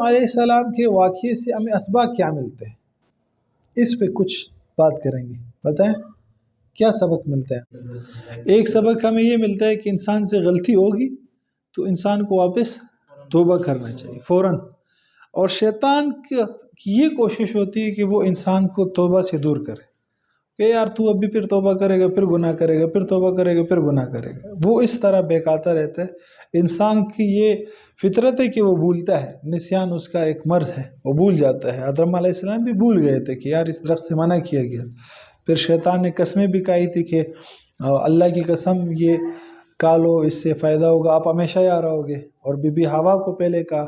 علیہ السلام کے واقعے سے ہمیں اسباق کیا ملتے ہیں، اس پہ کچھ بات کریں گے. بتائیں کیا سبق ملتا ہے؟ ایک سبق ہمیں یہ ملتا ہے کہ انسان سے غلطی ہوگی تو انسان کو واپس توبہ کرنا چاہیے فوراً، اور شیطان کی یہ کوشش ہوتی ہے کہ وہ انسان کو توبہ سے دور کرے کہ یار تو اب بھی پھر توبہ کرے گا، پھر گناہ کرے گا، پھر توبہ کرے گا، پھر گناہ کرے گا. وہ اس طرح بہکاتا رہتا ہے. انسان کی یہ فطرت ہے کہ وہ بھولتا ہے، نسیان اس کا ایک مرض ہے، وہ بھول جاتا ہے. آدم علیہ السلام بھی بھول گئے تھے کہ یار اس درخت سے منع کیا گیا. پھر شیطان نے قسمیں بھی کھائی تھی کہ اللہ کی قسم یہ کھا لو، اس سے فائدہ ہوگا، آپ ہمیشہ یہاں رہو گے. اور بی بی ہوا کو پہلے کہا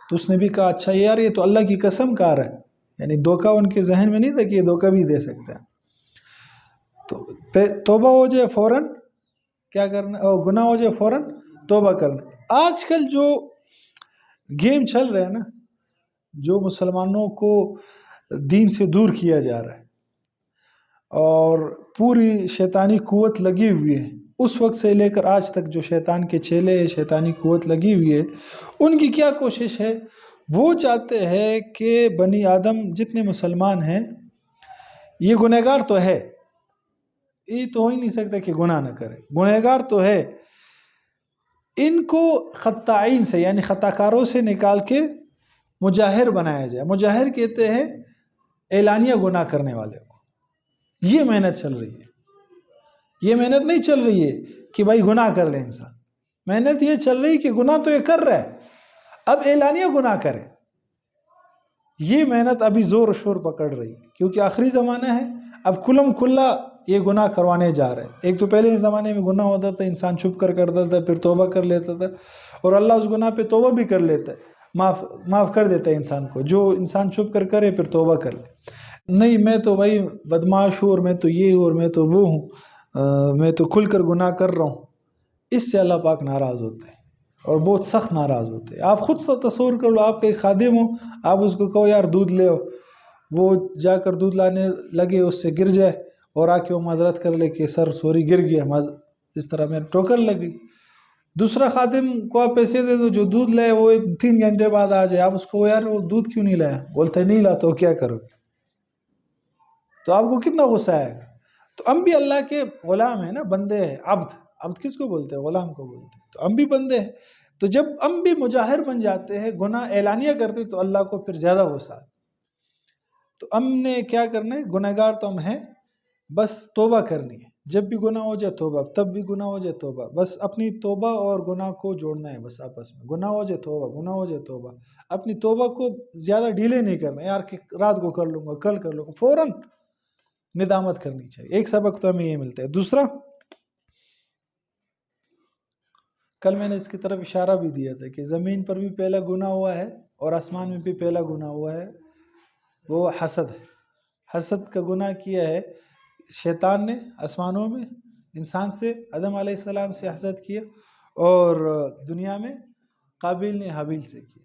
تو اس نے بھی کہا اچھا یار یہ تو اللہ کی قسم کہا رہا ہے، یعنی دھوکہ ان کے ذہن میں نہیں تھا کہ یہ دھوکہ بھی دے سکتا ہے. تو توبہ ہو جائے فوراً کیا کرنا، گناہ ہو جائے فوراً توبہ کرنا. آج کل جو گیم چل رہا ہے نا، جو مسلمانوں کو دین سے دور کیا جا رہا ہے اور پوری شیطانی قوت لگی ہوئی ہے، اس وقت سے لے کر آج تک جو شیطان کے چیلے شیطانی قوت لگی ہوئی ہے، ان کی کیا کوشش ہے؟ وہ چاہتے ہیں کہ بنی آدم جتنے مسلمان ہیں یہ گنہگار تو ہے، یہ تو ہو ہی نہیں سکتا کہ گناہ نہ کرے، گنہگار تو ہے. ان کو خطائین سے یعنی خطا کاروں سے نکال کے مجاہر بنایا جائے. مجاہر کہتے ہیں اعلانیہ گناہ کرنے والے کو. یہ محنت چل رہی ہے. یہ محنت نہیں چل رہی ہے کہ بھائی گناہ کر لے انسان، محنت یہ چل رہی ہے کہ گناہ تو یہ کر رہا ہے، اب اعلانیہ گناہ کرے. یہ محنت ابھی زور و شور پکڑ رہی ہے کیونکہ آخری زمانہ ہے. اب کھلم کھلا یہ گناہ کروانے جا رہے ہیں. ایک تو پہلے زمانے میں گناہ ہوتا تھا انسان چھپ کر کرتا تھا، پھر توبہ کر لیتا تھا، اور اللہ اس گناہ پہ توبہ بھی کر لیتا ہے، معاف کر دیتا ہے انسان کو. جو انسان چھپ کر کرے پھر توبہ کر لے. نہیں میں تو بھائی بدمعاش ہوں، اور میں تو یہ ہوں، اور میں تو وہ ہوں، میں تو کھل کر گناہ کر رہا ہوں. اس سے اللہ پاک ناراض ہوتے ہیں اور بہت سخت ناراض ہوتے ہیں. آپ خود تصور کر لو، آپ کا ایک خادم ہو، آپ اس کو کہو یار دودھ لے آؤ، وہ جا کر دودھ لانے لگے، اس سے گر جائے اور آ کے وہ معذرت کر لے کہ سر سوری گر گیا، اس طرح میں ٹوکر لگی. دوسرا خادم کو آپ پیسے دے دو جو دودھ لائے وہ 3 گھنٹے بعد آ جائے، آپ اس کو یار وہ دودھ کیوں نہیں لایا، بولتے نہیں لاتا ہو، کیا کرو گے؟ تو آپ کو کتنا غصہ آئے گا. تو ہم بھی اللہ کے غلام ہیں نا، بندے ہیں. عبد کس کو بولتے ہیں؟ غلام کو بولتے ہیں. تو ہم بھی بندے ہیں. تو جب ہم بھی مجاہر بن جاتے ہیں، گناہ اعلانیہ کرتے، تو اللہ کو پھر زیادہ غصہ آتا. تو ہم نے کیا کرنا ہے؟ گنہگار تو ہم ہیں، بس توبہ کرنی ہے. جب بھی گناہ ہو جائے توبہ، تب بھی گناہ ہو جائے توبہ. بس اپنی توبہ اور گناہ کو جوڑنا ہے، بس آپس میں گناہ ہو جائے توبہ، گناہ ہو جائے توبہ. اپنی توبہ کو زیادہ ڈیلے نہیں کرنا یار کہ رات کو کر لوں گا، کل کر لوں گا. فوراً ندامت کرنی چاہیے. ایک سبق تو ہمیں یہ ملتا ہے. دوسرا، کل میں نے اس کی طرف اشارہ بھی دیا تھا کہ زمین پر بھی پہلا گناہ ہوا ہے اور آسمان میں بھی پہلا گناہ ہوا ہے، وہ حسد ہے. حسد کا گناہ کیا ہے شیطان نے آسمانوں میں انسان سے، آدم علیہ السلام سے حسد کیا، اور دنیا میں قابیل نے حابیل سے کیا.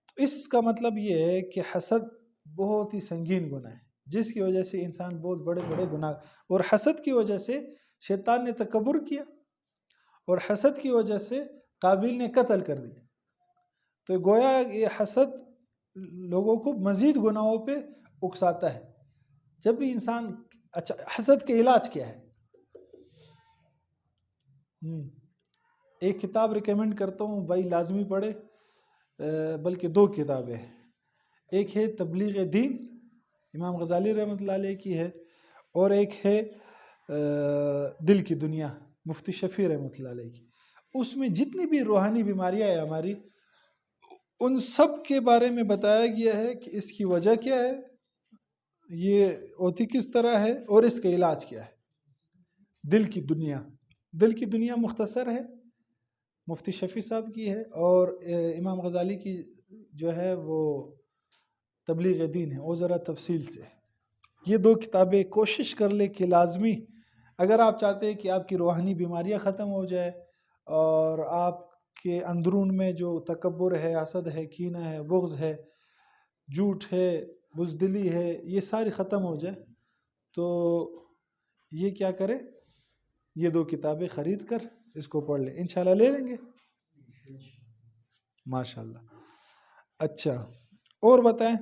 تو اس کا مطلب یہ ہے کہ حسد بہت ہی سنگین گناہ ہے، جس کی وجہ سے انسان بہت بڑے بڑے گناہ، اور حسد کی وجہ سے شیطان نے تکبر کیا، اور حسد کی وجہ سے قابیل نے قتل کر دیا. تو گویا یہ حسد لوگوں کو مزید گناہوں پہ اکساتا ہے. جب بھی انسان، اچھا حسد کا علاج کیا ہے؟ ایک کتاب ریکمینڈ کرتا ہوں بھائی لازمی پڑھے، بلکہ 2 کتابیں ہیں. ایک ہے تبلیغ دین، امام غزالی رحمۃ اللہ علیہ کی ہے، اور ایک ہے دل کی دنیا، مفتی شفیع رحمۃ اللہ علیہ کی. اس میں جتنی بھی روحانی بیماریاں ہیں ہماری، ان سب کے بارے میں بتایا گیا ہے کہ اس کی وجہ کیا ہے، یہ ہوتی کس طرح ہے، اور اس کا علاج کیا ہے. دل کی دنیا، دل کی دنیا مختصر ہے، مفتی شفیع صاحب کی ہے، اور امام غزالی کی جو ہے وہ تبلیغ دین ہے، وہ ذرا تفصیل سے. یہ 2 کتابیں کوشش کر لے کہ لازمی، اگر آپ چاہتے ہیں کہ آپ کی روحانی بیماریاں ختم ہو جائے اور آپ کے اندرون میں جو تکبر ہے، حسد ہے، کینہ ہے، بغض ہے، جھوٹ ہے، بزدلی ہے، یہ ساری ختم ہو جائے، تو یہ کیا کرے؟ یہ 2 کتابیں خرید کر اس کو پڑھ لیں. انشاءاللہ لے لیں گے ماشاءاللہ. اچھا، اور بتائیں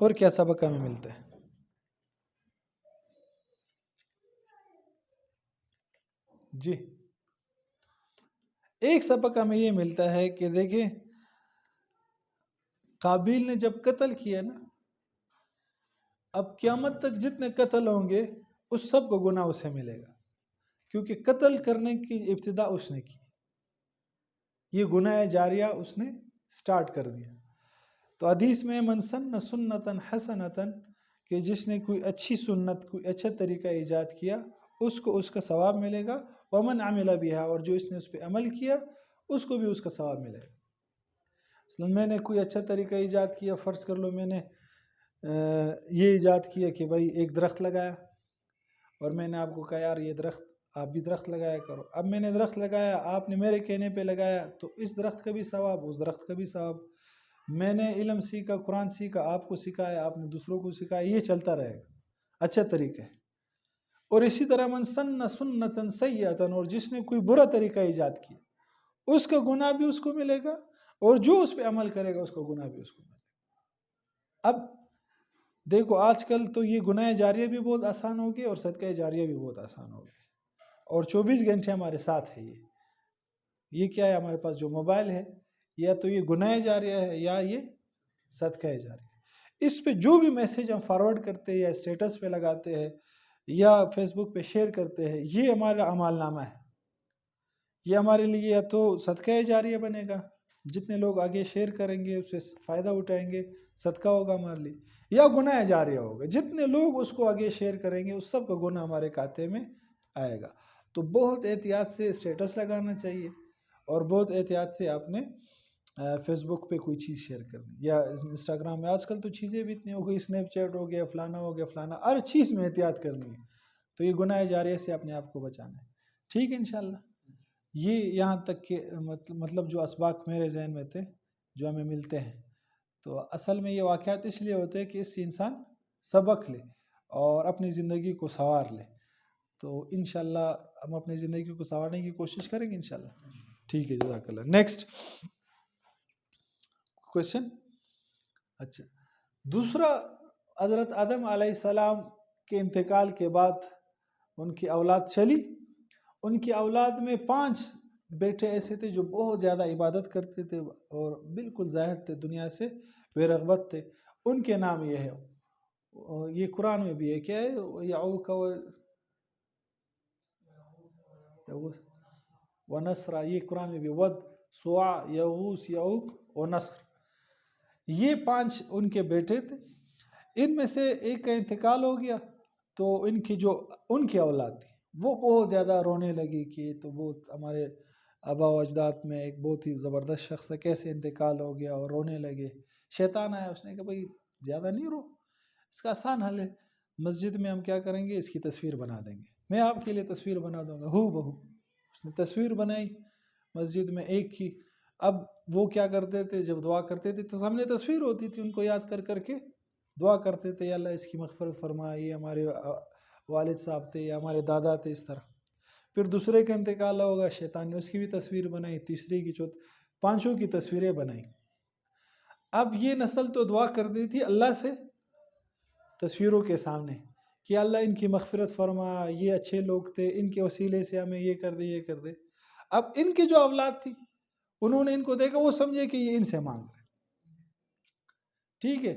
اور کیا سبق ہمیں ملتا ہے؟ جی، ایک سبق ہمیں یہ ملتا ہے کہ دیکھیں قابیل نے جب قتل کیا نا، اب قیامت تک جتنے قتل ہوں گے اس سب کو گناہ اسے ملے گا، کیونکہ قتل کرنے کی ابتدا اس نے کی، یہ گناہ جاریہ اس نے سٹارٹ کر دیا۔ تو حدیث میں من سن سنتاً حسنتاً، کہ جس نے کوئی اچھی سنت، کوئی اچھا طریقہ ایجاد کیا اس کو اس کا ثواب ملے گا، ومن عمل بہا، اور جو اس نے اس پہ عمل کیا اس کو بھی اس کا ثواب ملے گا۔ مثلا میں نے کوئی اچھا طریقہ ایجاد کیا، فرض کر لو میں نے یہ ایجاد کیا کہ بھائی ایک درخت لگایا، اور میں نے آپ کو کہا یار یہ درخت آپ بھی درخت لگایا کرو، اب میں نے درخت لگایا، آپ نے میرے کہنے پہ لگایا، تو اس درخت کا بھی ثواب، اس درخت کا بھی ثواب۔ میں نے علم سیکھا، قرآن سیکھا، آپ کو سکھایا، آپ نے دوسروں کو سکھایا، یہ چلتا رہے گا، اچھا طریقہ ہے۔ اور اسی طرح من سن سنتاً سیئۃً، اور جس نے کوئی برا طریقہ ایجاد کیا اس کا گناہ بھی اس کو ملے گا، اور جو اس پہ عمل کرے گا اس کا گناہ بھی اس کو ملے گا۔ اب دیکھو آج کل تو یہ گناہ جاریہ بھی بہت آسان ہو گئے اور صدقہ جاریہ بھی بہت آسان ہو گئے، اور 24 گھنٹے ہمارے ساتھ ہے۔ یہ کیا ہے ہمارے پاس جو موبائل ہے، یا تو یہ گناہ جاریہ ہے یا یہ صدقہ جاریہ۔ اس پہ جو بھی میسیج ہم فارورڈ کرتے ہیں یا اسٹیٹس پہ لگاتے ہیں یا فیس بک پہ شیئر کرتے ہیں، یہ ہمارا اعمال نامہ ہے، یہ ہمارے لیے یا تو صدقہ جاریہ بنے گا، جتنے لوگ آگے شیئر کریں گے اسے فائدہ اٹھائیں گے، صدقہ ہوگا ہمارے لیے، یا گناہ جاریہ ہوگا، جتنے لوگ اس کو آگے شیئر کریں گے اس سب کا گناہ ہمارے کھاتے میں آئے گا۔ تو بہت احتیاط سے اسٹیٹس لگانا چاہیے، اور بہت احتیاط سے آپ نے فیس بک پہ کوئی چیز شیئر کرنی، یا انسٹاگرام میں آج کل تو چیزیں بھی اتنی ہو گئی، اسنیپ چیٹ ہو گیا، فلانا ہو گیا فلانا، ہر چیز میں احتیاط کرنی ہے۔ تو یہ گناہ جاریہ سے اپنے آپ کو بچانا ہے، ٹھیک ہے انشاءاللہ۔ یہ یہاں تک کہ مطلب جو اسباق میرے ذہن میں تھے جو ہمیں ملتے ہیں، تو اصل میں یہ واقعات اس لیے ہوتے ہیں کہ اس سے انسان سبق لے اور اپنی زندگی کو سنوار لے۔ تو انشاءاللہ ہم اپنی زندگی کو سنوارنے کی کوشش کریں گے انشاءاللہ، ٹھیک ہے، جزاک اللہ۔ Next question. اچھا، دوسرا، حضرت آدم علیہ السلام کے انتقال کے بعد ان کی اولاد چلی، ان کی اولاد میں 5 بیٹے ایسے تھے جو بہت زیادہ عبادت کرتے تھے اور بالکل زاہد تھے، دنیا سے بے رغبت تھے۔ ان کے نام یہ ہے، یہ قرآن میں بھی ہے، کیا ہے؟ یعوق و نصر، یہ قرآن میں بھی، ود، سواع، یغوث، یعوق و نصر، یہ 5 ان کے بیٹے تھے۔ ان میں سے ایک کا انتقال ہو گیا، تو ان کی اولاد تھی وہ بہت زیادہ رونے لگی کہ تو بہت ہمارے آبا و اجداد میں ایک بہت ہی زبردست شخص ہے، کیسے انتقال ہو گیا، اور رونے لگے۔ شیطان آیا، اس نے کہا بھائی زیادہ نہیں رو، اس کا آسان حل ہے، مسجد میں ہم کیا کریں گے، اس کی تصویر بنا دیں گے، میں آپ کے لیے تصویر بنا دوں گا ہو بہو۔ اس نے تصویر بنائی مسجد میں ایک کی۔ اب وہ کیا کرتے تھے، جب دعا کرتے تھے تو سامنے تصویر ہوتی تھی، ان کو یاد کر کر کے دعا کرتے تھے، یا اللہ اس کی مغفرت فرما، یہ ہمارے والد صاحب تھے یا ہمارے دادا تھے، اس طرح۔ پھر دوسرے کا انتقال ہوگا، شیطان نے اس کی بھی تصویر بنائی، تیسری کی، 5 کی تصویریں بنائی۔ اب یہ نسل تو دعا کرتی تھی اللہ سے تصویروں کے سامنے کہ اللہ ان کی مغفرت فرما، یہ اچھے لوگ تھے، ان کے وسیلے سے ہمیں یہ کر دے، یہ کر دے۔ اب ان کی جو اولاد تھی انہوں نے ان کو دیکھا، وہ سمجھے کہ یہ ان سے مانگ رہے، ٹھیک ہے۔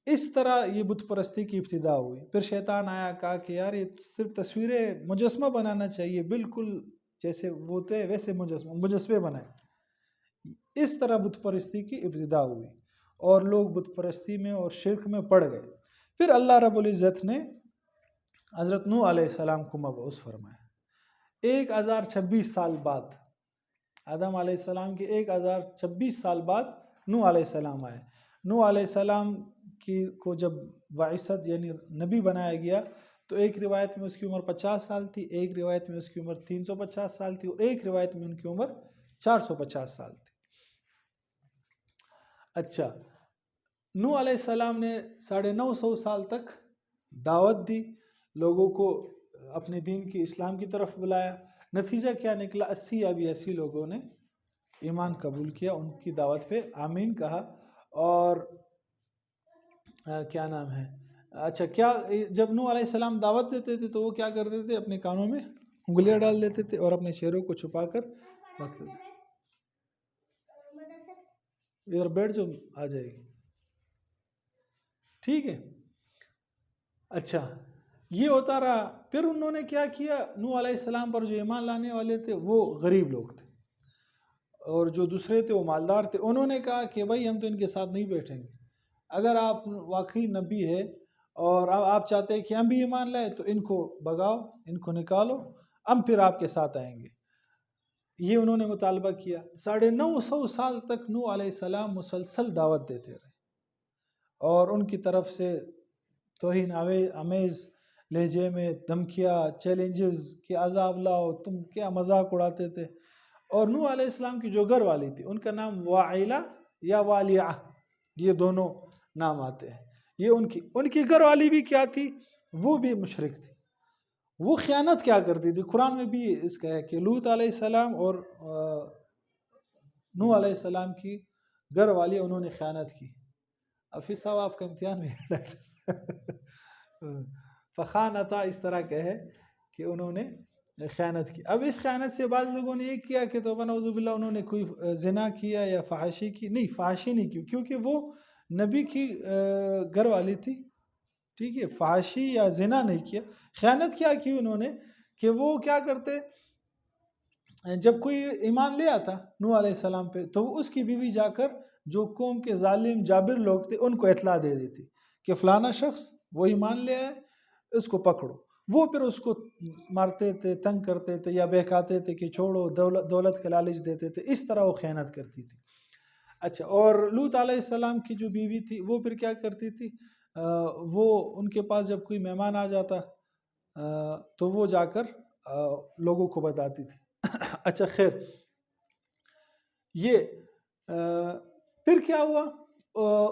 اس طرح یہ بت پرستی کی ابتدا ہوئی۔ پھر شیطان آیا، کہا کہ یار یہ صرف تصویریں، مجسمہ بنانا چاہیے، بالکل جیسے وہ تھے ویسے مجسمے بنائے۔ اس طرح بت پرستی کی ابتدا ہوئی اور لوگ بت پرستی میں اور شرک میں پڑ گئے۔ پھر اللہ رب العزت نے حضرت نوح علیہ السلام کو مبعوث فرمایا 1026 سال بعد، آدم علیہ السلام کے 1026 سال بعد نوح علیہ السلام آئے۔ نوح علیہ السلام کو جب بعثت یعنی نبی بنایا گیا تو ایک روایت میں اس کی عمر 50 سال تھی، ایک روایت میں اس کی عمر 350 سال تھی، اور ایک روایت میں ان کی عمر 450 سال تھی۔ اچھا، نوح علیہ السلام نے 950 سال تک دعوت دی، لوگوں کو اپنے دین کی، اسلام کی طرف بلایا۔ نتیجہ کیا نکلا؟ 80 یا 82 لوگوں نے ایمان قبول کیا، ان کی دعوت پہ آمین کہا. اور کیا نام ہے، اچھا کیا جب نوح علیہ السلام دعوت دیتے تھے تو وہ کیا کرتے تھے؟ اپنے کانوں میں انگلیاں ڈال دیتے تھے اور اپنے چہروں کو چھپا کر رکھتے تھے. ادھر بیٹھ جو آ جائے گی. ٹھیک ہے. اچھا یہ ہوتا رہا. پھر انہوں نے کیا کیا، نوح علیہ السلام پر جو ایمان لانے والے تھے وہ غریب لوگ تھے اور جو دوسرے تھے وہ مالدار تھے. انہوں نے کہا کہ بھائی ہم تو ان کے ساتھ نہیں بیٹھیں گے. اگر آپ واقعی نبی ہے اور آپ چاہتے ہیں کہ ہم بھی ایمان لائے تو ان کو بھگاؤ، ان کو نکالو، ہم پھر آپ کے ساتھ آئیں گے. یہ انہوں نے مطالبہ کیا. 950 سال تک نوح علیہ السلام مسلسل دعوت دیتے رہے اور ان کی طرف سے توہین امیز لہجے میں دھمکیاں، چیلنجز کہ عذاب لاؤ، تم کیا مذاق اڑاتے تھے. اور نوح علیہ السلام کی جو گھر والی تھی ان کا نام واعلہ یا والیہ، یہ دونوں نام آتے ہیں. یہ ان کی گھر والی بھی کیا تھی؟ وہ بھی مشرک تھی. وہ خیانت کیا کرتی تھی؟ قرآن میں بھی اس کا ہے کہ لوط علیہ السلام اور نوح علیہ السلام کی گھر والی انہوں نے خیانت کی. حفیظ صاحب آپ کا امتحان بھی ہے ڈاکٹر. فخانتا اس طرح کا ہے کہ انہوں نے خیانت کی. اب اس خیانت سے بعض لوگوں نے یہ کیا کہ توبہ نعوذ باللہ انہوں نے کوئی زنا کیا یا فحاشی کی. نہیں، فحاشی نہیں کی کیونکہ وہ نبی کی گھر والی تھی. ٹھیک ہے، فحاشی یا زنا نہیں کیا. خیانت کیا کی انہوں نے کہ وہ کیا کرتے، جب کوئی ایمان لے آتا نوح علیہ السلام پہ تو وہ اس کی بیوی جا کر جو قوم کے ظالم جابر لوگ تھے ان کو اطلاع دے دیتی کہ فلانا شخص وہ ایمان لے آئے، اس کو پکڑو. وہ پھر اس کو مارتے تھے، تنگ کرتے تھے یا بہکاتے تھے کہ چھوڑو، دولت کا لالچ دیتے تھے. اس طرح وہ خیانت کرتی تھی. اچھا، اور لوط علیہ السلام کی جو بیوی تھی وہ پھر کیا کرتی تھی، وہ ان کے پاس جب کوئی مہمان آ جاتا تو وہ جا کر لوگوں کو بتاتی تھی. اچھا خیر، یہ پھر کیا ہوا،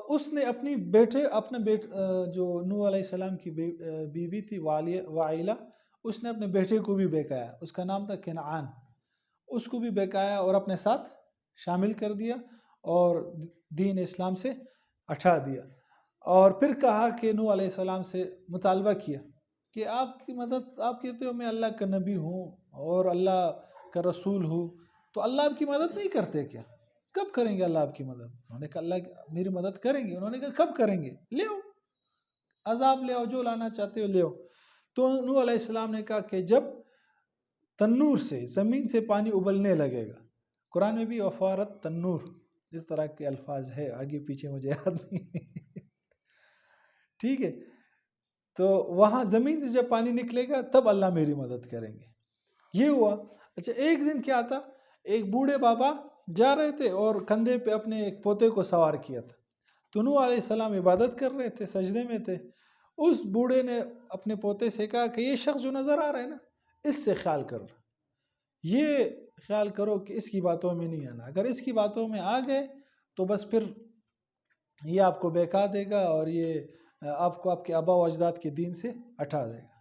اس نے اپنے جو نوح علیہ السلام کی بیوی تھی واعلہ، اس نے اپنے بیٹے کو بھی بہکایا. اس کا نام تھا کنعان. اس کو بھی بہکایا اور اپنے ساتھ شامل کر دیا اور دین اسلام سے ہٹا دیا. اور پھر کہا کہ نوح علیہ السلام سے مطالبہ کیا کہ آپ کی مدد، آپ کہتے ہو میں اللہ کا نبی ہوں اور اللہ کا رسول ہوں، تو اللہ آپ کی مدد نہیں کرتے کیا؟ کب کریں گے اللہ آپ کی مدد؟ انہوں نے کہا اللہ میری مدد کریں گے. انہوں نے کہا کب کریں گے؟ لے آؤ عذاب، لے آؤ جو لانا چاہتے ہو لے آؤ. تو نوح علیہ السلام نے کہا کہ جب تنور سے، زمین سے پانی ابلنے لگے گا، قرآن میں بھی وفارت تنور اس طرح کے الفاظ ہے، آگے پیچھے مجھے یاد نہیں. ٹھیک ہے، تو وہاں زمین سے جب پانی نکلے گا تب اللہ میری مدد کریں گے. یہ ہوا. اچھا ایک دن کیا تھا، ایک بوڑھے بابا جا رہے تھے اور کندھے پہ اپنے ایک پوتے کو سوار کیا تھا. تو نوح علیہ السلام عبادت کر رہے تھے، سجدے میں تھے. اس بوڑھے نے اپنے پوتے سے کہا کہ یہ شخص جو نظر آ رہا ہے نا، اس سے خیال کر رہا، یہ خیال کرو کہ اس کی باتوں میں نہیں آنا. اگر اس کی باتوں میں آ گئے تو بس پھر یہ آپ کو بہکا دے گا اور یہ آپ کو آپ کے آبا و اجداد کے دین سے ہٹا دے گا.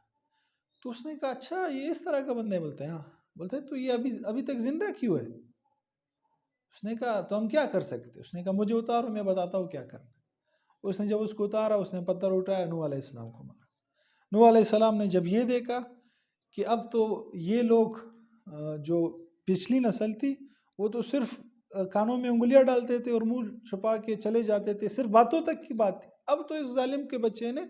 تو اس نے کہا اچھا یہ اس طرح کا بندے بولتے ہیں. ہاں بولتے تو یہ ابھی تک زندہ کیوں ہے؟ اس نے کہا تو ہم کیا کر سکتے. اس نے کہا مجھے اتارو، میں بتاتا ہوں کیا کرنا. اس نے جب اس کو اتارا، اس نے پتھر اٹھایا، نوح علیہ السلام کو مارا. نوح علیہ السلام نے جب یہ دیکھا کہ اب تو یہ لوگ جو پچھلی نسل تھی وہ تو صرف کانوں میں انگلیاں ڈالتے تھے اور منہ چھپا کے چلے جاتے تھے، صرف باتوں تک کی بات تھی. اب تو اس ظالم کے بچے نے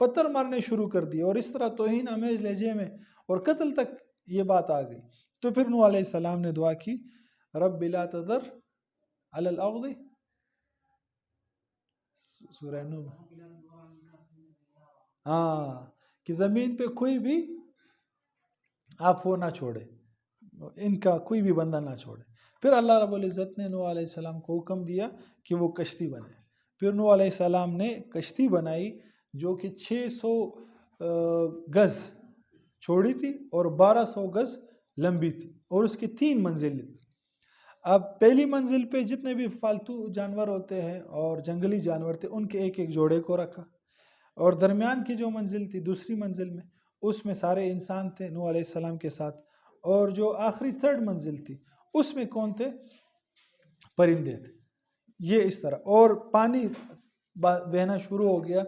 پتھر مارنے شروع کر دیے اور اس طرح توہین امیز لہجے میں اور قتل تک یہ بات آ گئی. تو پھر نوح علیہ السلام نے دعا کی، رب لا تذر علی الارض، سورہ نوح، ہاں کہ زمین پہ کوئی بھی آپ وہ نہ چھوڑے، ان کا کوئی بھی بندہ نہ چھوڑے. پھر اللہ رب العزت نے نوح علیہ السلام کو حکم دیا کہ وہ کشتی بنائے. پھر نوح علیہ السلام نے کشتی بنائی جو کہ 600 گز چھوڑی تھی اور 1200 گز لمبی تھی اور اس کی 3 منزل تھی. اب پہلی منزل پہ جتنے بھی فالتو جانور ہوتے ہیں اور جنگلی جانور تھے ان کے ایک ایک جوڑے کو رکھا، اور درمیان کی جو منزل تھی دوسری منزل میں اس میں سارے انسان تھے نوح علیہ السلام کے ساتھ، اور جو آخری 3rd منزل تھی اس میں کون تھے؟ پرندے تھے، یہ اس طرح. اور پانی بہنا شروع ہو گیا،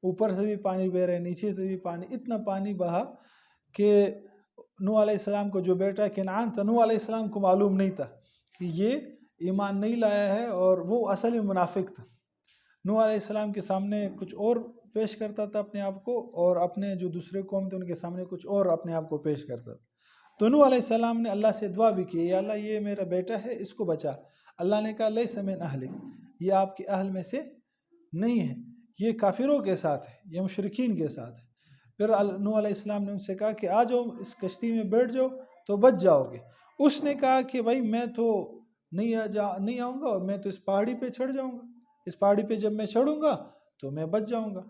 اوپر سے بھی پانی بہ رہے، نیچے سے بھی پانی، اتنا پانی بہا کہ نوح علیہ السلام کو جو بیٹا کنعان تھا، نوح علیہ السلام کو معلوم نہیں تھا کہ یہ ایمان نہیں لایا ہے، اور وہ اصل میں منافق تھا. نوح علیہ السلام کے سامنے کچھ اور پیش کرتا تھا اپنے آپ کو، اور اپنے جو دوسرے قوم تھے ان کے سامنے کچھ اور اپنے آپ کو پیش کرتا تھا. تو نوح علیہ السلام نے اللہ سے دعا بھی کی، یا اللہ یہ میرا بیٹا ہے، اس کو بچا. اللہ نے کہا لیس من اہلک، یہ آپ کے اہل میں سے نہیں ہے، یہ کافروں کے ساتھ ہے، یہ مشرکین کے ساتھ ہے. پھر نوح علیہ السلام نے ان سے کہا کہ آ جاؤ اس کشتی میں بیٹھ جاؤ تو بچ جاؤ گے. اس نے کہا کہ بھائی میں تو نہیں آؤں گا، اور میں تو اس پہاڑی پہ چڑھ جاؤں گا، اس پہاڑی پہ جب میں چڑھوں گا تو میں بچ جاؤں گا.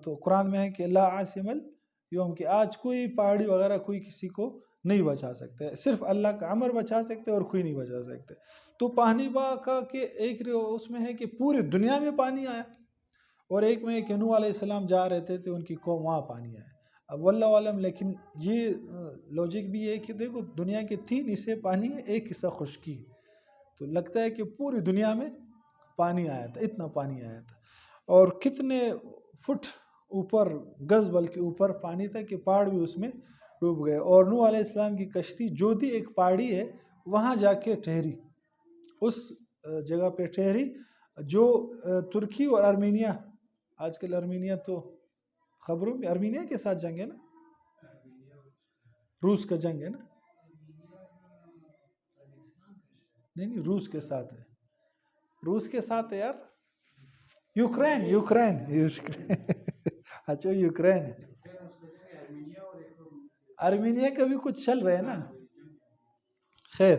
تو قرآن میں ہے کہ لا عاصم اليوم، کہ آج کوئی پہاڑی وغیرہ کوئی کسی کو نہیں بچا سکتے، صرف اللہ کا امر بچا سکتے اور کوئی نہیں بچا سکتے. تو پانی با کا کہ ایک اس میں ہے کہ پوری دنیا میں پانی آیا، اور ایک میں کہ نوح علیہ السلام جا رہے تھے ان کی قوم وہاں پانی آیا. اب واللہ عالم، لیکن یہ لوجک بھی ہے کہ دیکھو دنیا کے 3 حصے پانی ہے، 1 حصہ خشکی ہے، تو لگتا ہے کہ پوری دنیا میں پانی آیا تھا، اتنا پانی آیا تھا. اور کتنے فٹ اوپر، گز بلکہ اوپر پانی تھا کہ پہاڑ بھی اس میں ڈوب گئے. اور نوح علیہ السلام کی کشتی جودی ایک پہاڑی ہے وہاں جا کے ٹھہری، اس جگہ پہ ٹھہری جو ترکی اور ارمینیا، آج کل ارمینیا تو خبروں میں، ارمینیا کے ساتھ جنگ ہے نا، روس کا جنگ ہے نا، نہیں روس کے ساتھ ہے، روس کے ساتھ ہے یار، یوکرین اچھا یوکرین ہے، ارمینیا کا بھی کچھ چل رہا ہے نا. خیر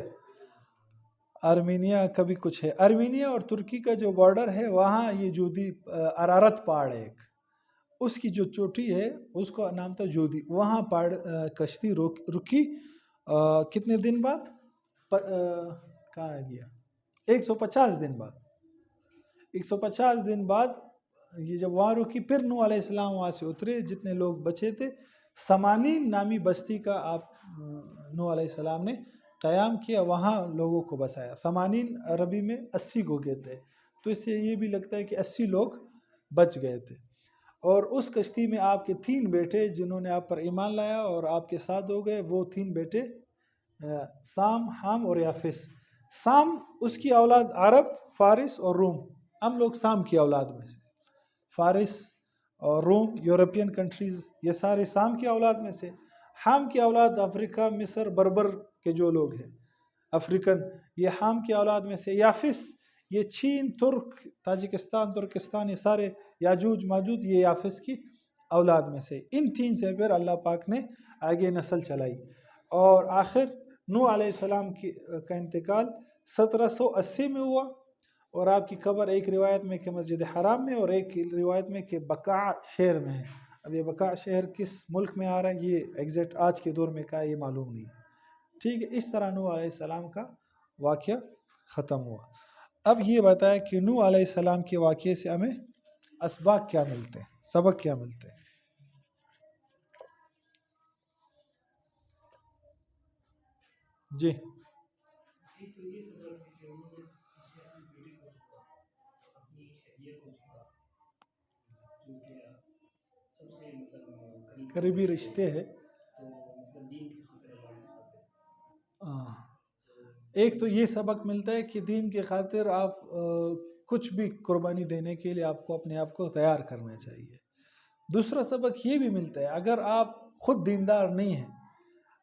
ارمینیا کا بھی کچھ ہے، ارمینیا اور ترکی کا جو بارڈر ہے وہاں یہ جودی ارارت پہاڑ ہے ایک، اس کی جو چوٹی ہے اس کا نام تھا جودی. وہاں کشتی رکی کتنے دن بعد، کہاں ہے گیا، 150 دن بعد. 150 دن بعد یہ جب وہاں رکی، پھر نوح علیہ السلام وہاں سے اترے، جتنے لوگ بچے تھے. سمانین نامی بستی کا آپ نوح علیہ السلام نے قیام کیا، وہاں لوگوں کو بسایا. سمانین عربی میں 80 کو کہتے ہیں، تو اس سے یہ بھی لگتا ہے کہ 80 لوگ بچ گئے تھے. اور اس کشتی میں آپ کے 3 بیٹے جنہوں نے آپ پر ایمان لایا اور آپ کے ساتھ ہو گئے، وہ 3 بیٹے سام، حام اور یافس. سام اس کی اولاد عرب، فارس اور روم، ہم لوگ سام کی اولاد میں سے. فارس اور روم یورپین کنٹریز یہ سارے سام کی اولاد میں سے. حام کی اولاد افریقہ، مصر، بربر کے جو لوگ ہیں افریقن، یہ حام کی اولاد میں سے. یافس یہ چین، ترک، تاجکستان، ترکستان، یہ سارے یاجوج ماجوج یہ یافس کی اولاد میں سے. ان 3 سے پھر اللہ پاک نے آگے نسل چلائی، اور آخر نوح علیہ السلام کا انتقال 1780 میں ہوا. اور آپ کی قبر ایک روایت میں کہ مسجد حرام میں، اور ایک روایت میں کہ بقاع شہر میں ہے. اب یہ بقاع شہر کس ملک میں آ رہا ہے یہ ایگزیکٹ آج کے دور میں کا یہ معلوم نہیں. ٹھیک ہے، اس طرح نوح علیہ السلام کا واقعہ ختم ہوا. اب یہ بتایا کہ نوح علیہ السلام کے واقعے سے ہمیں اسباق کیا ملتے ہیں، سبق کیا ملتے ہیں. جی قریبی رشتے ہیں. ایک تو یہ سبق ملتا ہے کہ دین کی خاطر آپ کچھ بھی قربانی دینے کے لیے آپ کو اپنے آپ کو تیار کرنا چاہیے. دوسرا سبق یہ بھی ملتا ہے اگر آپ خود دیندار نہیں ہیں،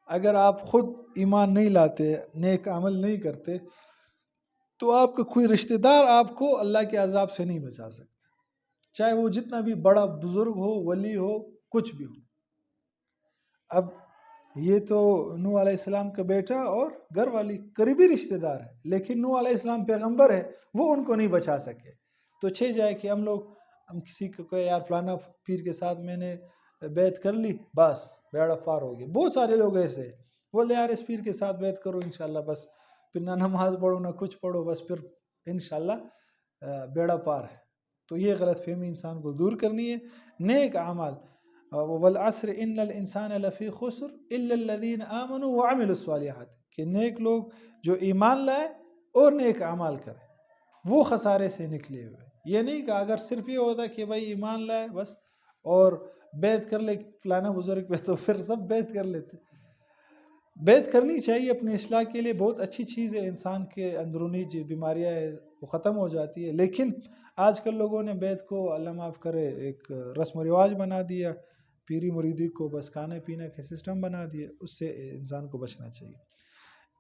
اگر آپ خود ایمان نہیں لاتے، نیک عمل نہیں کرتے، تو آپ کا کوئی رشتہ دار آپ کو اللہ کے عذاب سے نہیں بچا سکتا، چاہے وہ جتنا بھی بڑا بزرگ ہو، ولی ہو، کچھ بھی ہو. اب یہ تو نوح علیہ السلام کا بیٹا اور گھر والی قریبی رشتہ دار ہے، لیکن نوح علیہ السلام پیغمبر ہے، وہ ان کو نہیں بچا سکے. تو جائے کہ ہم کسی کو کہے یار فلانا پیر کے ساتھ میں نے بیعت کر لی، بس بیڑا پار ہو گیا. بہت سارے لوگ ایسے بولے یار اس پیر کے ساتھ بیعت کرو انشاءاللہ، بس پھر نہ نماز پڑھو نہ کچھ پڑھو، بس پھر انشاءاللہ بیڑا پار ہے. تو یہ غلط فہمی انسان کو دور کرنی ہے. نیک اعمال، والعصر ان الانسان لفی خسر الا الذین آمنوا وعملوا الصالحات، کہ نیک لوگ جو ایمان لائے اور نیک اعمال کرے، وہ خسارے سے نکلے ہوئے۔ یہ نہیں کہ اگر صرف یہ ہوتا کہ بھائی ایمان لائے بس اور بیعت کر لے فلانا بزرگ پہ تو پھر سب بیعت کر لیتے۔ بیعت کرنی چاہیے اپنی اصلاح کے لیے، بہت اچھی چیز ہے، انسان کے اندرونی جو بیماریاں ہے وہ ختم ہو جاتی ہے۔ لیکن آج کل لوگوں نے بیعت کو اللہ معاف کرے ایک رسم و رواج بنا دیا، پیری مریدی کو بس کھانے پینے کے سسٹم بنا دیا، اس سے انسان کو بچنا چاہیے۔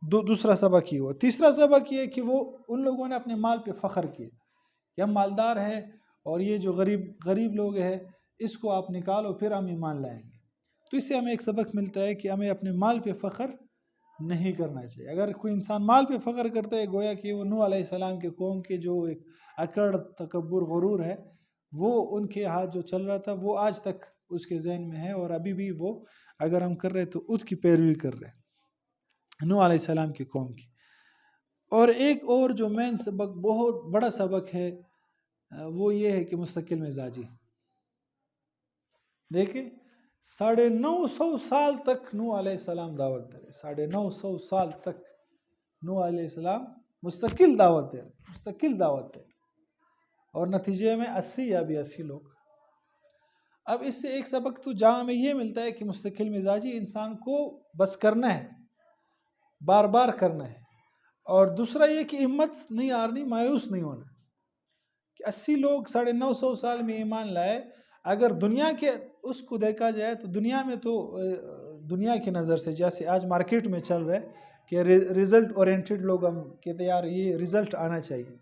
دوسرا سبق یہ ہوا۔ تیسرا سبق یہ کہ وہ ان لوگوں نے اپنے مال پہ فخر کیا کہ ہم مالدار ہیں اور یہ جو غریب لوگ ہیں اس کو آپ نکالو پھر ہم ایمان لائیں گے۔ تو اس سے ہمیں ایک سبق ملتا ہے کہ ہمیں اپنے مال پہ فخر نہیں کرنا چاہیے۔ اگر کوئی انسان مال پہ فخر کرتا ہے گویا کہ وہ نوح علیہ السلام کے قوم کے جو ایک اکڑ تکبر غرور ہے وہ ان کے ہاتھ جو چل رہا تھا وہ آج تک اس کے ذہن میں ہے، اور ابھی بھی وہ اگر ہم کر رہے تو اس کی پیروی کر رہے نوح علیہ السلام کی قوم کی۔ اور ایک اور جو مین سبق بہت بڑا سبق ہے وہ یہ ہے کہ مستقل مزاجی۔ دیکھیں 950 سال تک نوح علیہ السلام دعوت دے رہے، 950 سال تک نوح علیہ السلام مستقل دعوت دے رہے، اور نتیجے میں 80 یا 82 لوگ۔ اب اس سے ایک سبق تو جہاں ہمیں یہ ملتا ہے کہ مستقل مزاجی انسان کو بس کرنا ہے، بار بار کرنا ہے، اور دوسرا یہ کہ ہمت نہیں ہارنی، مایوس نہیں ہونا۔ کہ 80 لوگ 950 سال میں ایمان لائے، اگر دنیا کے اس کو دیکھا جائے تو دنیا میں تو دنیا کی نظر سے جیسے آج مارکیٹ میں چل رہا ہے کہ ریزلٹ اورینٹڈ لوگ ہم کہتے یار یہ ریزلٹ آنا چاہیے،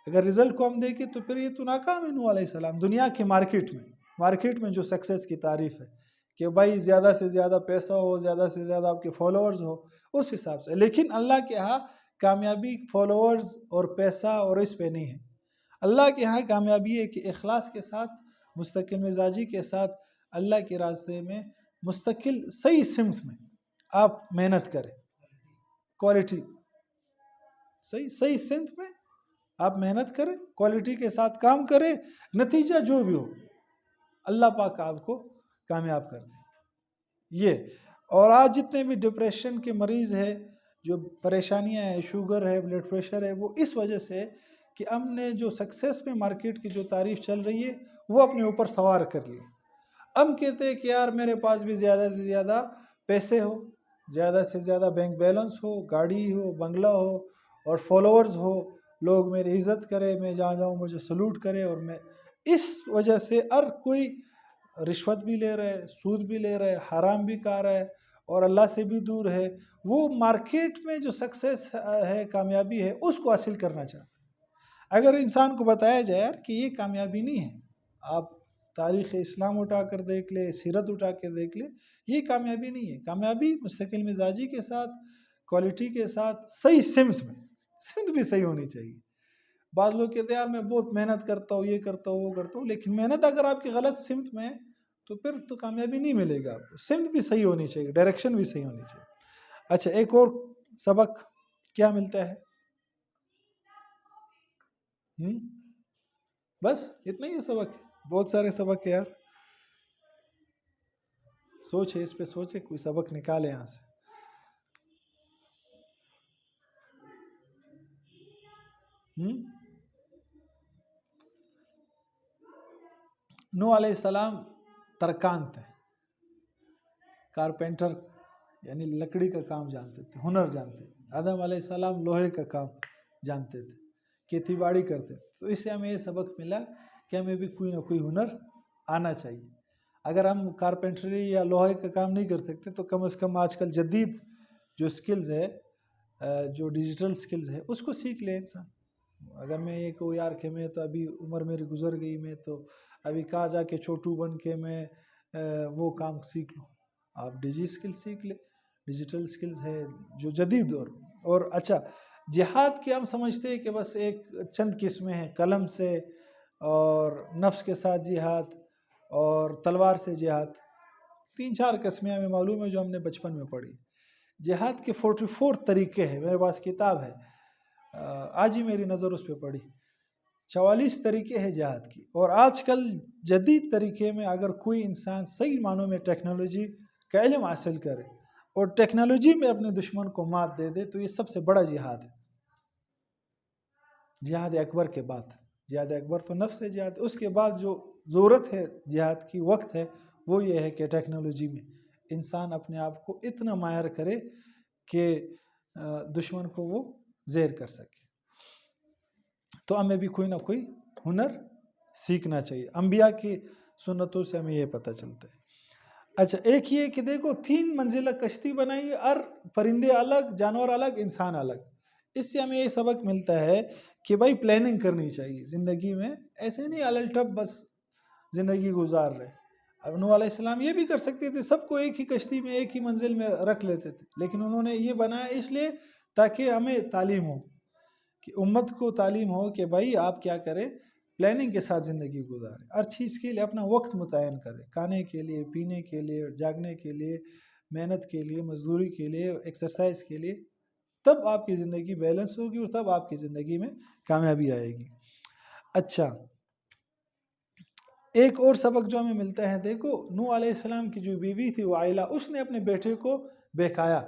اگر ریزلٹ کو ہم دیکھیں تو پھر یہ تو ناکام ہے نوح علیہ السلام دنیا کے مارکیٹ میں جو سکسیس کی تعریف ہے کہ بھائی زیادہ سے زیادہ پیسہ ہو، زیادہ سے زیادہ آپ کے فالوورز ہو، اس حساب سے۔ لیکن اللہ کے ہاں کامیابی فالوورز اور پیسہ اور اس پہ نہیں ہے، اللہ کے ہاں کامیابی ہے کہ اخلاص کے ساتھ، مستقل مزاجی کے ساتھ اللہ کے راستے میں مستقل صحیح سمت میں آپ محنت کریں، کوالٹی صحیح سمت میں آپ محنت کریں، کوالٹی کے ساتھ کام کریں، نتیجہ جو بھی ہو اللہ پاک آپ کو کامیاب کر دیں۔ یہ اور آج جتنے بھی ڈپریشن کے مریض ہیں، جو پریشانیاں ہیں، شوگر ہے، بلڈ پریشر ہے، وہ اس وجہ سے کہ ہم نے جو سکسیس میں مارکیٹ کی جو تعریف چل رہی ہے وہ اپنے اوپر سوار کر لی۔ ہم کہتے ہیں کہ یار میرے پاس بھی زیادہ سے زیادہ پیسے ہو، زیادہ سے زیادہ بینک بیلنس ہو، گاڑی ہو، بنگلہ ہو، اور فالوورز ہو، لوگ میری عزت کرے، میں جہاں جاؤں مجھے سلوٹ کرے، اور میں اس وجہ سے ہر کوئی رشوت بھی لے رہا ہے، سود بھی لے رہا ہے، حرام بھی کھا رہا ہے، اور اللہ سے بھی دور ہے، وہ مارکیٹ میں جو سکسیس ہے، کامیابی ہے، اس کو حاصل کرنا چاہتا ہے۔ اگر انسان کو بتایا جائے یار کہ یہ کامیابی نہیں ہے، آپ تاریخ اسلام اٹھا کر دیکھ لے، سیرت اٹھا کے دیکھ لے، یہ کامیابی نہیں ہے۔ کامیابی مستقل مزاجی کے ساتھ، کوالٹی کے ساتھ، صحیح سمت بھی صحیح ہونی چاہیے۔ بعض لوگ کہتے ہیں یار میں بہت محنت کرتا ہوں، یہ کرتا ہوں، وہ کرتا ہوں، لیکن محنت اگر آپ کی غلط سمت میں ہے تو پھر تو کامیابی نہیں ملے گا آپ کو۔ سمت بھی صحیح ہونی چاہیے، ڈائریکشن بھی صحیح ہونی چاہیے۔ اچھا، ایک اور سبق کیا ملتا ہے؟ بس اتنا ہی سبق ہے؟ بہت سارے سبق ہے یار، سوچے اس پہ، سوچے کوئی سبق نکالے یہاں سے۔ نوح علیہ السلام ترکان تھے، کارپینٹر یعنی لکڑی کا کام جانتے تھے، ہنر جانتے تھے۔ آدم علیہ السلام لوہے کا کام جانتے تھے، کھیتی باڑی کرتے تھے۔ تو اس سے ہمیں یہ سبق ملا کہ ہمیں بھی کوئی نہ کوئی ہنر آنا چاہیے۔ اگر ہم کارپینٹری یا لوہے کا کام نہیں کر سکتے تو کم از کم آج کل جدید جو سکلز ہے، جو ڈیجیٹل سکلز ہے، اس کو سیکھ لے انسان۔ اگر میں یہ کہوں یار کہ میں تو ابھی عمر میری گزر گئی، میں تو ابھی کہاں جا کے چھوٹو بن کے میں وہ کام سیکھ لوں، آپ ڈیجی سکل سیکھ لیں، ڈیجیٹل سکلز ہے جو جدید دور۔ اور اچھا، جہاد کے ہم سمجھتے ہیں کہ بس ایک چند قسمیں ہیں، قلم سے اور نفس کے ساتھ جہاد اور تلوار سے جہاد، 3-4 قسمیں ہمیں معلوم ہے جو ہم نے بچپن میں پڑھی۔ جہاد کے 44 طریقے ہیں، میرے پاس کتاب ہے، آج ہی میری نظر اس پہ پڑی، 44 طریقے ہیں جہاد کی۔ اور آج کل جدید طریقے میں اگر کوئی انسان صحیح معنوں میں ٹیکنالوجی کا علم حاصل کرے اور ٹیکنالوجی میں اپنے دشمن کو مات دے دے تو یہ سب سے بڑا جہاد ہے۔ جہاد اکبر کے بعد، جہاد اکبر تو نفس ہے جہاد، اس کے بعد جو ضرورت ہے جہاد کی، وقت ہے، وہ یہ ہے کہ ٹیکنالوجی میں انسان اپنے آپ کو اتنا ماہر کرے کہ دشمن کو وہ زیر کر سکے۔ تو ہمیں بھی کوئی نہ کوئی ہنر سیکھنا چاہیے، انبیاء کی سنتوں سے ہمیں یہ پتہ چلتا ہے۔ اچھا، ایک یہ کہ دیکھو 3 منزلہ کشتی بنائی، ہر پرندے الگ، جانور الگ، انسان الگ۔ اس سے ہمیں یہ سبق ملتا ہے کہ بھائی پلاننگ کرنی چاہیے زندگی میں، ایسے نہیں الٹپ بس زندگی گزار رہے۔ اب نوح علیہ السلام یہ بھی کر سکتے تھے، سب کو ایک ہی کشتی میں ایک ہی منزل میں رکھ لیتے تھے، لیکن انہوں نے یہ بنایا اس لیے تاکہ ہمیں تعلیم ہو، کہ امت کو تعلیم ہو کہ بھائی آپ کیا کریں، پلاننگ کے ساتھ زندگی گزارے، ہر چیز کے لیے اپنا وقت متعین کرے، کھانے کے لیے، پینے کے لیے، جاگنے کے لیے، محنت کے لیے، مزدوری کے لیے، ایکسرسائز کے لیے، تب آپ کی زندگی بیلنس ہوگی اور تب آپ کی زندگی میں کامیابی آئے گی۔ اچھا، ایک اور سبق جو ہمیں ملتا ہے، دیکھو نوح علیہ السلام کی جو بیوی تھی وائلہ، اس نے اپنے بیٹے کو بہکایا،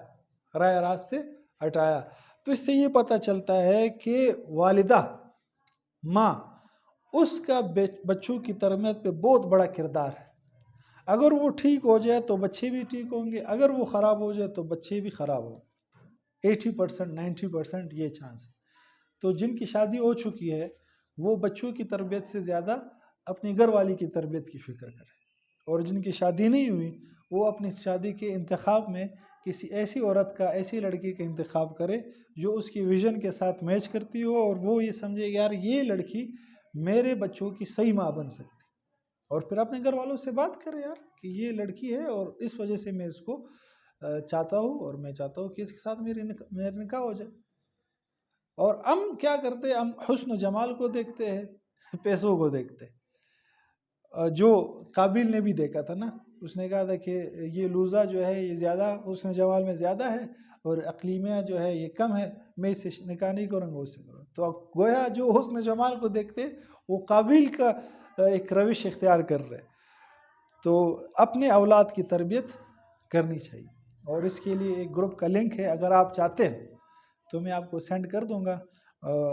راہ راست سے ہٹایا۔ تو اس سے یہ پتہ چلتا ہے کہ والدہ، ماں، اس کا بچوں کی تربیت پہ بہت بڑا کردار ہے۔ اگر وہ ٹھیک ہو جائے تو بچے بھی ٹھیک ہوں گے، اگر وہ خراب ہو جائے تو بچے بھی خراب ہوں گے۔ 80% 90% یہ چانس ہے۔ تو جن کی شادی ہو چکی ہے وہ بچوں کی تربیت سے زیادہ اپنی گھر والی کی تربیت کی فکر کرے، اور جن کی شادی نہیں ہوئی وہ اپنی شادی کے انتخاب میں کسی ایسی عورت کا، ایسی لڑکی کا انتخاب کرے جو اس کی ویژن کے ساتھ میچ کرتی ہو، اور وہ یہ سمجھے یار یہ لڑکی میرے بچوں کی صحیح ماں بن سکتی، اور پھر اپنے گھر والوں سے بات کرے یار کہ یہ لڑکی ہے اور اس وجہ سے میں اس کو چاہتا ہوں، اور میں چاہتا ہوں کہ اس کے ساتھ میرا نکاح ہو جائے۔ اور ہم کیا کرتے ہیں، ہم حسن و جمال کو دیکھتے ہیں، پیسوں کو دیکھتے ہیں۔ جو قابل نے بھی دیکھا تھا نا، اس نے کہا تھا کہ یہ لوزا جو ہے یہ زیادہ حسن جمال میں زیادہ ہے اور اقلیمیہ جو ہے یہ کم ہے، میں اس سے نکاح نہیں کروں گا، اس سے کروں۔ تو گویا جو حسن جمال کو دیکھتے وہ قابل کا ایک روش اختیار کر رہے۔ تو اپنے اولاد کی تربیت کرنی چاہیے، اور اس کے لیے ایک گروپ کا لنک ہے، اگر آپ چاہتے ہیں تو میں آپ کو سینڈ کر دوں گا۔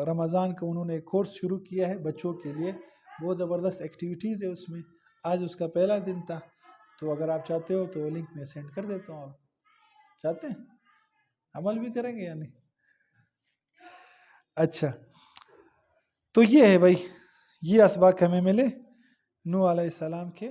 رمضان کا انہوں نے ایک کورس شروع کیا ہے بچوں کے لیے، بہت زبردست ایکٹیویٹیز ہے اس میں، آج اس کا پہلا دن تھا، تو اگر آپ چاہتے ہو تو لنک میں سینڈ کر دیتا ہوں۔ آپ چاہتے ہیں عمل بھی کریں گے یا نہیں؟ اچھا، تو یہ ہے بھائی، یہ اسباق ہمیں ملے نوح علیہ السلام کے